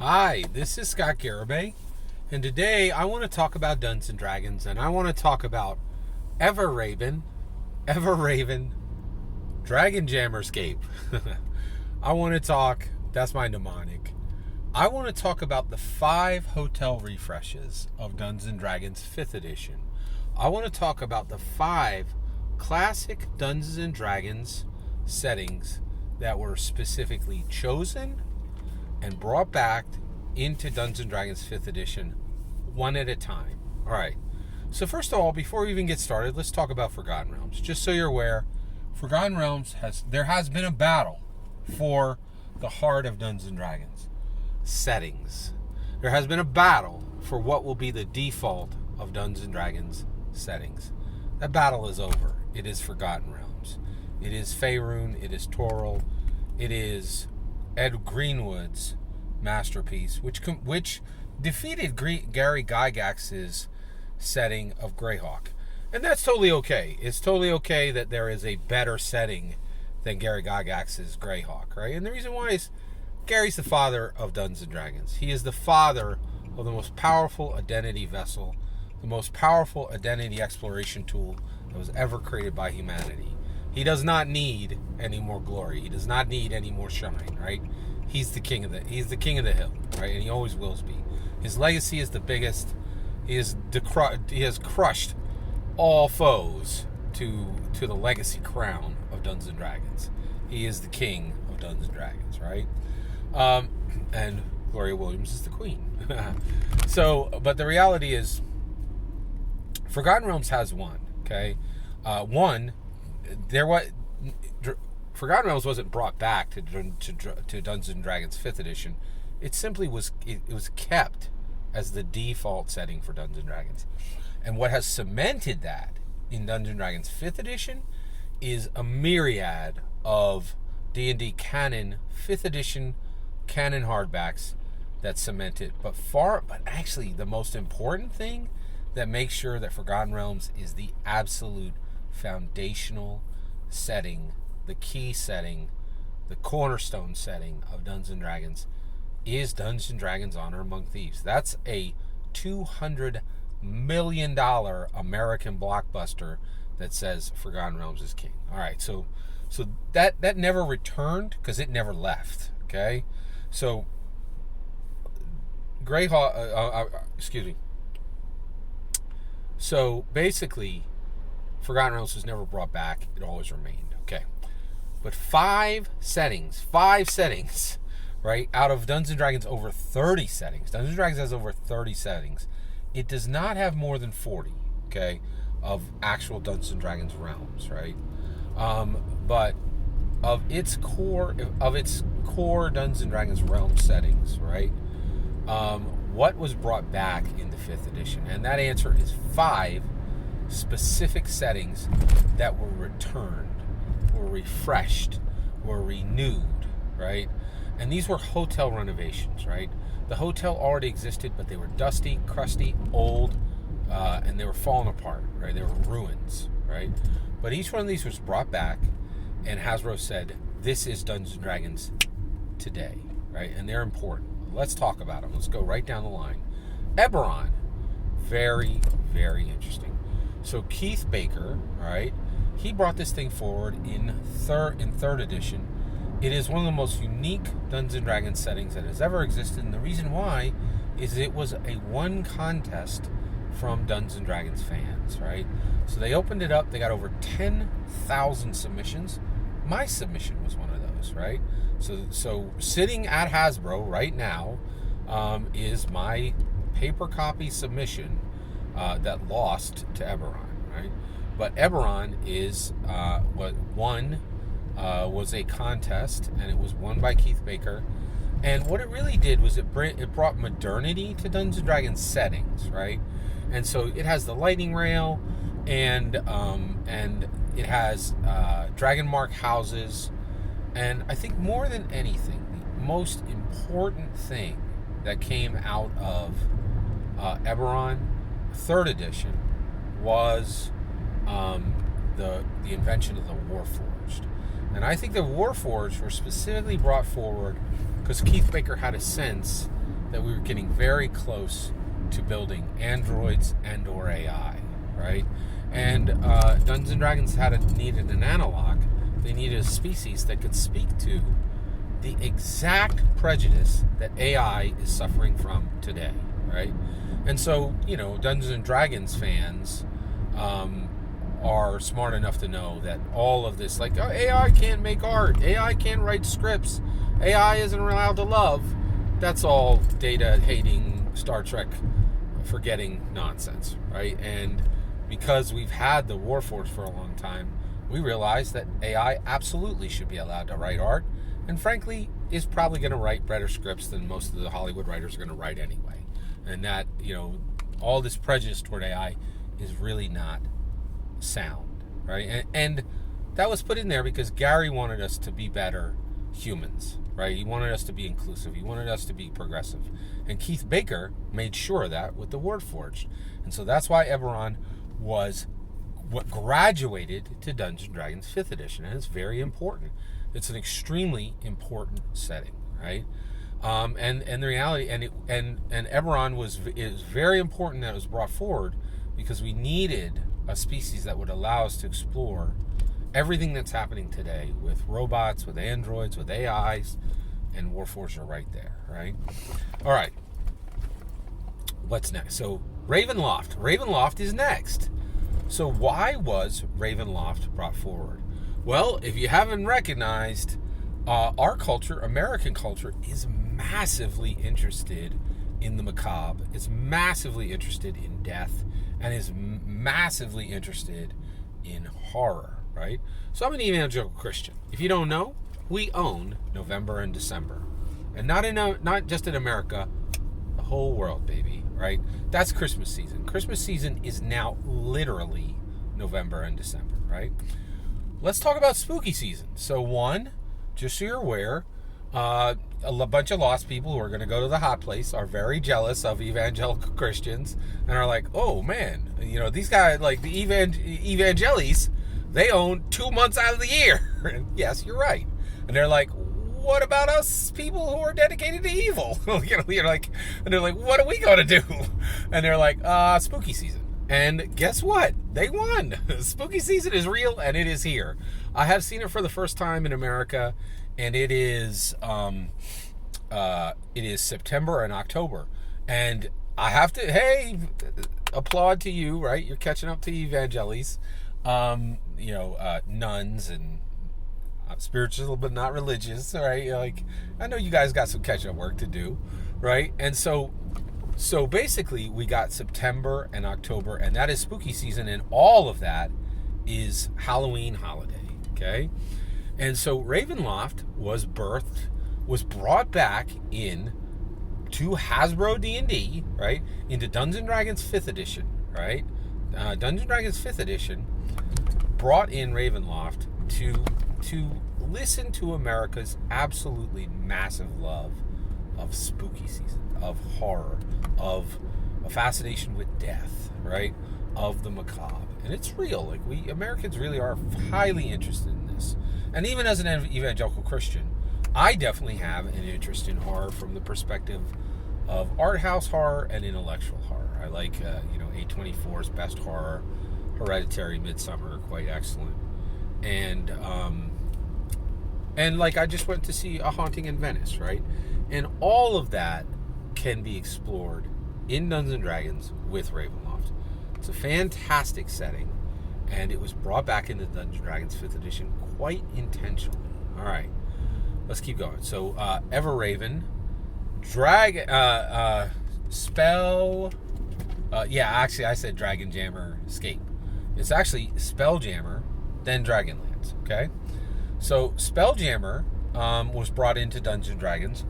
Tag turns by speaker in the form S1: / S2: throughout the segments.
S1: Hi, this is Scott Garibay, and today I want to talk about Dungeons & Dragons, and I want to talk about Ever-Raven, Dragon Jammerscape. I want to talk, that's my mnemonic, I want to talk about the 5 hotel refreshes of Dungeons & Dragons 5th edition. I want to talk about the 5 classic Dungeons & Dragons settings that were specifically chosen and brought back into Dungeons & Dragons 5th edition one at a time. All right. So first of all, before we even get started, let's talk about Forgotten Realms. Just so you're aware, Forgotten Realms there has been a battle for the heart of Dungeons & Dragons settings. There has been a battle for what will be the default of Dungeons & Dragons settings. That battle is over. It is Forgotten Realms. It is Faerun. It is Toril. It is Ed Greenwood's masterpiece, which defeated Gary Gygax's setting of Greyhawk. And that's totally okay. It's totally okay that there is a better setting than Gary Gygax's Greyhawk, right? And the reason why is Gary's the father of Dungeons & Dragons. He is the father of the most powerful identity vessel, the most powerful identity exploration tool that was ever created by humanity. He does not need any more glory. He does not need any more shine, right? He's the king of the hill, right? And he always will be. His legacy is the biggest. He has crushed all foes to the legacy crown of Dungeons and Dragons. He is the king of Dungeons and Dragons, right? And Gloria Williams is the queen. But the reality is, Forgotten Realms has one. Okay, Forgotten Realms wasn't brought back to Dungeons & Dragons 5th edition. It simply was kept as the default setting for Dungeons & Dragons. And what has cemented that in Dungeons & Dragons 5th edition is a myriad of D&D canon 5th edition canon hardbacks that cement it. But actually the most important thing that makes sure that Forgotten Realms is the absolute foundational setting, the key setting, the cornerstone setting of Dungeons & Dragons is Dungeons & Dragons Honor Among Thieves. That's a $200 million American blockbuster that says Forgotten Realms is king. All right, so that never returned because it never left, okay? So So basically, Forgotten Realms was never brought back. It always remained. Okay. But 5 settings, right, out of Dungeons & Dragons over 30 settings. Dungeons & Dragons has over 30 settings. It does not have more than 40, okay, of actual Dungeons & Dragons realms, right? But of its core Dungeons & Dragons realm settings, right, what was brought back in the 5th edition? And that answer is 5 specific settings that were returned, were refreshed, were renewed, right? And these were hotel renovations, right? The hotel already existed, but they were dusty, crusty, old, and they were falling apart, right? They were ruins, right? But each one of these was brought back, and Hasbro said, this is Dungeons & Dragons today, right? And they're important. Let's talk about them. Let's go right down the line. Eberron, very, very interesting. So Keith Baker, right? He brought this thing forward in third edition. It is one of the most unique Dungeons & Dragons settings that has ever existed, and the reason why is it was a one contest from Dungeons & Dragons fans, right? So they opened it up. They got over 10,000 submissions. My submission was one of those, right? So sitting at Hasbro right now is my paper copy submission that lost to Eberron, right? But Eberron is was a contest, and it was won by Keith Baker. And what it really did was it brought modernity to Dungeons & Dragons settings, right? And so it has the lightning rail, and it has dragon mark houses. And I think more than anything, the most important thing that came out of Eberron 3rd edition was the invention of the Warforged. And I think the Warforged were specifically brought forward because Keith Baker had a sense that we were getting very close to building androids and or AI, right? And Dungeons & Dragons needed an analog. They needed a species that could speak to the exact prejudice that AI is suffering from today, right? And so, Dungeons & Dragons fans are smart enough to know that all of this, like, AI can't make art, AI can't write scripts, AI isn't allowed to love, that's all data-hating, Star Trek forgetting nonsense, right? And because we've had the Warforged for a long time, we realize that AI absolutely should be allowed to write art, and frankly, is probably going to write better scripts than most of the Hollywood writers are going to write anyway. And that, all this prejudice toward AI is really not sound, right? And that was put in there because Gary wanted us to be better humans, right? He wanted us to be inclusive. He wanted us to be progressive. And Keith Baker made sure of that with the Warforged. And so that's why Eberron was what graduated to Dungeons & Dragons 5th edition. And it's very important. It's an extremely important setting, right? And the reality, and Eberron is very important that it was brought forward because we needed a species that would allow us to explore everything that's happening today with robots, with androids, with AIs, and Warforged are right there, right? All right. What's next? So Ravenloft. Ravenloft is next. So why was Ravenloft brought forward? Well, if you haven't recognized, our culture, American culture, is massively interested in the macabre. It's massively interested in death, and is massively interested in horror, right? So I'm an evangelical Christian. If you don't know, we own November and December, and not just in America, the whole world, baby, right? That's Christmas season. Christmas season is now literally November and December, right? Let's talk about spooky season. So one, just so you're aware, a bunch of lost people who are going to go to the hot place are very jealous of evangelical Christians and are like, oh man, these guys, like the evangelis, they own 2 months out of the year. Yes, you're right. And they're like, what about us people who are dedicated to evil? You're like, and they're like, what are we going to do? And they're like, spooky season. And guess what? They won. Spooky season is real, and it is here. I have seen it for the first time in America, and it is September and October. And I have to, applaud to you, right? You're catching up to evangelis, nuns and spiritual but not religious, right? Like, I know you guys got some catch-up work to do, right? And so basically we got September and October, and that is spooky season, and all of that is Halloween holiday, okay? And so Ravenloft was brought back in to Hasbro D&D, right? Into Dungeons & Dragons 5th edition, right? Dungeons & Dragons 5th edition brought in Ravenloft to listen to America's absolutely massive love of spooky season, of horror, of a fascination with death, right? Of the macabre. And it's real. Like, we Americans really are highly interested in this. And even as an evangelical Christian, I definitely have an interest in horror from the perspective of art house horror and intellectual horror. I like, A24's best horror, Hereditary, Midsummer, quite excellent. And like, I just went to see A Haunting in Venice, right? And all of that can be explored in Dungeons & Dragons with Ravenloft. It's a fantastic setting, and it was brought back into Dungeons & Dragons 5th edition quite intentionally. All right, let's keep going. So, Everraven, actually I said Dragon Jammer Escape. It's actually Spelljammer, then Dragonlance, okay? So, Spelljammer was brought into Dungeons & Dragons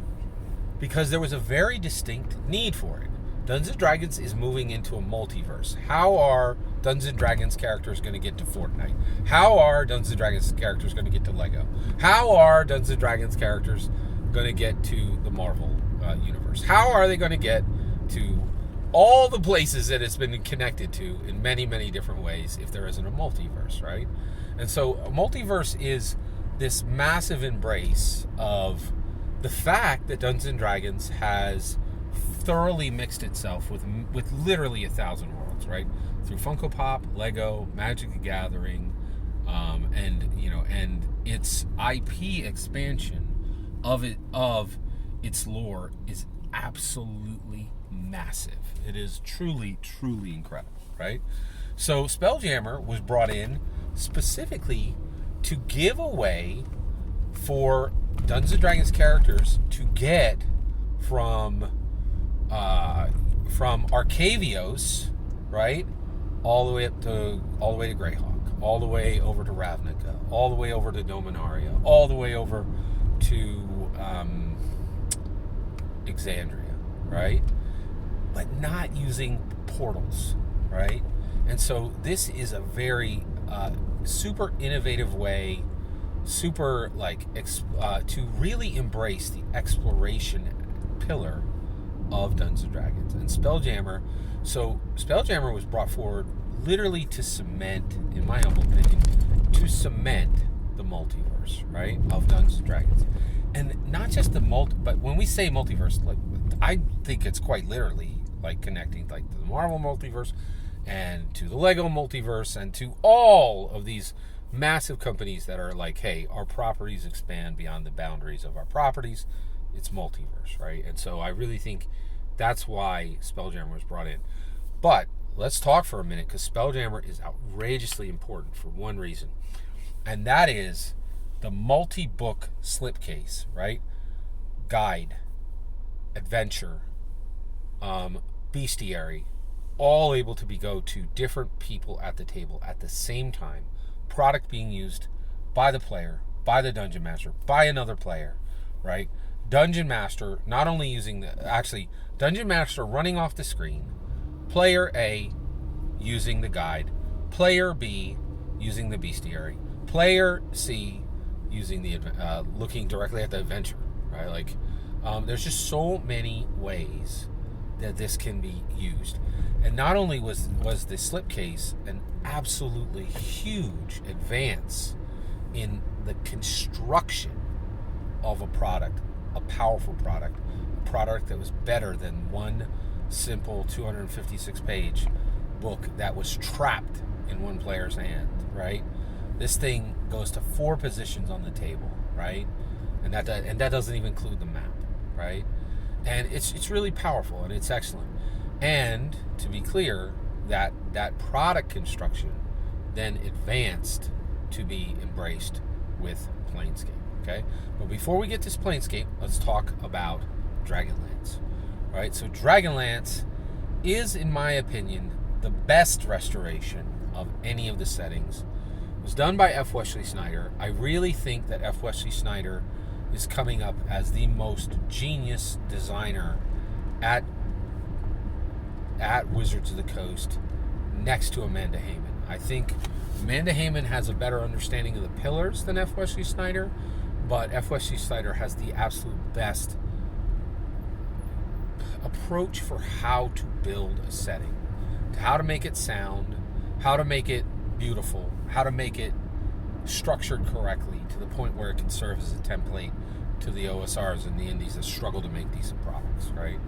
S1: because there was a very distinct need for it. Dungeons & Dragons is moving into a multiverse. How are Dungeons & Dragons characters going to get to Fortnite? How are Dungeons & Dragons characters going to get to Lego? How are Dungeons & Dragons characters going to get to the Marvel universe? How are they going to get to all the places that it's been connected to in many, many different ways if there isn't a multiverse, right? And so a multiverse is this massive embrace of the fact that Dungeons & Dragons has thoroughly mixed itself with literally 1,000 worlds, right? Through Funko Pop, Lego, Magic the Gathering, and its IP expansion of its lore is absolutely massive. It is truly, truly incredible, right? So Spelljammer was brought in specifically to give away for Dungeons and Dragons characters to get from Arcavios, right, all the way to Greyhawk, all the way over to Ravnica, all the way over to Dominaria, all the way over to Exandria, right? But not using portals, right? And so this is a very super innovative way, to really embrace the exploration pillar of Dungeons and Dragons. And Spelljammer was brought forward literally to cement, in my humble opinion, the multiverse, right, of Dungeons and Dragons. And not just but when we say multiverse, like, I think it's quite literally like connecting like to the Marvel multiverse and to the Lego multiverse and to all of these massive companies that are like, hey, our properties expand beyond the boundaries of our properties. It's multiverse, right? And so I really think that's why Spelljammer was brought in. But let's talk for a minute, because Spelljammer is outrageously important for one reason, and that is the multi-book slipcase, right? Guide, adventure, bestiary, all able to go to different people at the table at the same time. Product being used by the player, by the Dungeon Master, by another player, right? Dungeon Master not only using Dungeon Master running off the screen, player A using the guide, player B using the bestiary, player C using the looking directly at the adventure, right? Like, there's just so many ways that this can be used. And not only was the slipcase an absolutely huge advance in the construction of a product, a powerful product, a product that was better than one simple 256-page book that was trapped in one player's hand, right? This thing goes to 4 positions on the table, right? And that doesn't even include the map, right? And it's really powerful, and it's excellent. And to be clear, that product construction then advanced to be embraced with Planescape, okay? But before we get to Planescape, let's talk about Dragonlance, right? So Dragonlance is, in my opinion, the best restoration of any of the settings. It was done by F. Wesley Snyder. I really think that F. Wesley Snyder is coming up as the most genius designer at Wizards of the Coast, next to Amanda Heyman. I think Amanda Heyman has a better understanding of the pillars than F. Wesley Snyder, but F. Wesley Snyder has the absolute best approach for how to build a setting, how to make it sound, how to make it beautiful, how to make it structured correctly to the point where it can serve as a template to the OSRs and the indies that struggle to make decent products, right?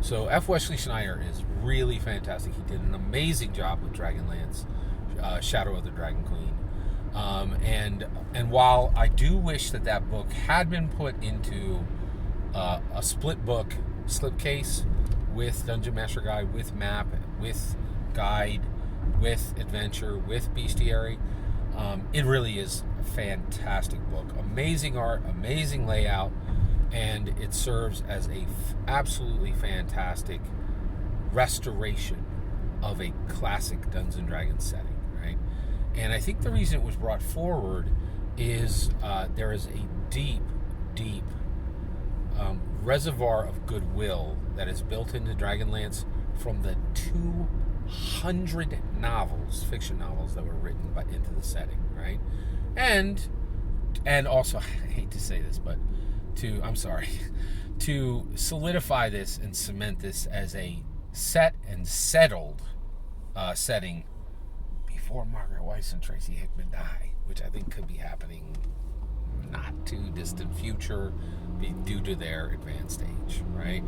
S1: So F. Wesley Snyder is really fantastic. He did an amazing job with Dragonlance, Shadow of the Dragon Queen. And while I do wish that book had been put into a split book slipcase with Dungeon Master Guide, with map, with guide, with adventure, with bestiary, it really is a fantastic book. Amazing art, amazing layout, and it serves as a absolutely fantastic restoration of a classic Dungeons and Dragons setting, right? And I think the reason it was brought forward is there is a deep reservoir of goodwill that is built into Dragonlance from the 200 fiction novels that were written into the setting, right? And also, I hate to say this, but to solidify this and cement this as a set and settled setting before Margaret Weiss and Tracy Hickman die, which I think could be happening not too distant future due to their advanced age, right?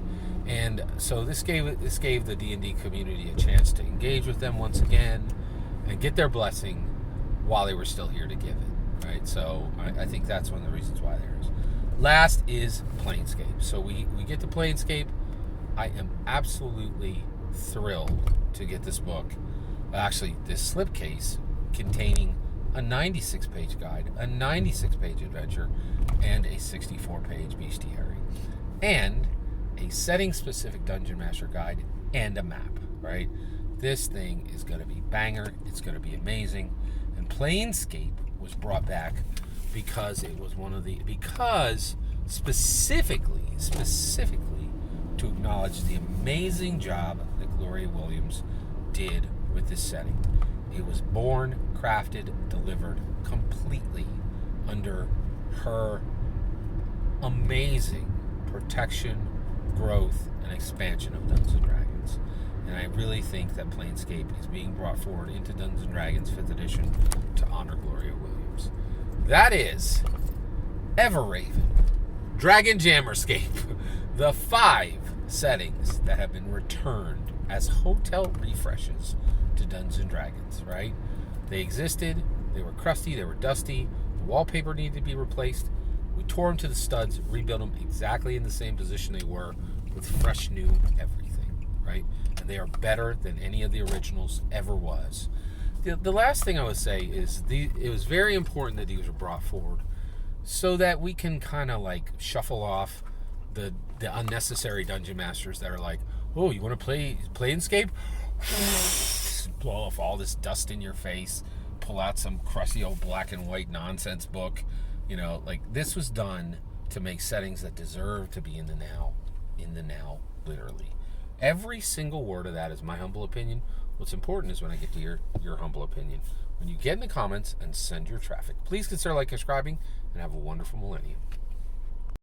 S1: And so this gave the D&D community a chance to engage with them once again and get their blessing while they were still here to give it, right? So I think that's one of the reasons why there is. Last is Planescape. So we get to Planescape. I am absolutely thrilled to get this book, actually this slipcase containing a 96-page guide, a 96-page adventure, and a 64-page bestiary, and a setting-specific Dungeon Master guide and a map, right? This thing is going to be banger. It's going to be amazing. And Planescape was brought back because it was specifically to acknowledge the amazing job that Gloria Williams did with this setting. It was born, crafted, delivered completely under her amazing protection, growth, and expansion of Dungeons & Dragons. And I really think that Planescape is being brought forward into Dungeons & Dragons 5th edition to honor Gloria Williams. That is Everraven, Dragon Jammerscape, the 5 settings that have been returned as hotel refreshes to Dungeons & Dragons, right? They existed, they were crusty, they were dusty, the wallpaper needed to be replaced. We tore them to the studs, rebuilt them exactly in the same position they were with fresh new everything, right? And they are better than any of the originals ever was. The last thing I would say is it was very important that these were brought forward so that we can kind of like shuffle off the unnecessary dungeon masters that are like, oh, you want to play Planescape? Blow off all this dust in your face, pull out some crusty old black and white nonsense book. You know, like, this was done to make settings that deserve to be in the now, literally. Every single word of that is my humble opinion. What's important is when I get to your humble opinion. When you get in the comments and send your traffic. Please consider subscribing, and have a wonderful millennium.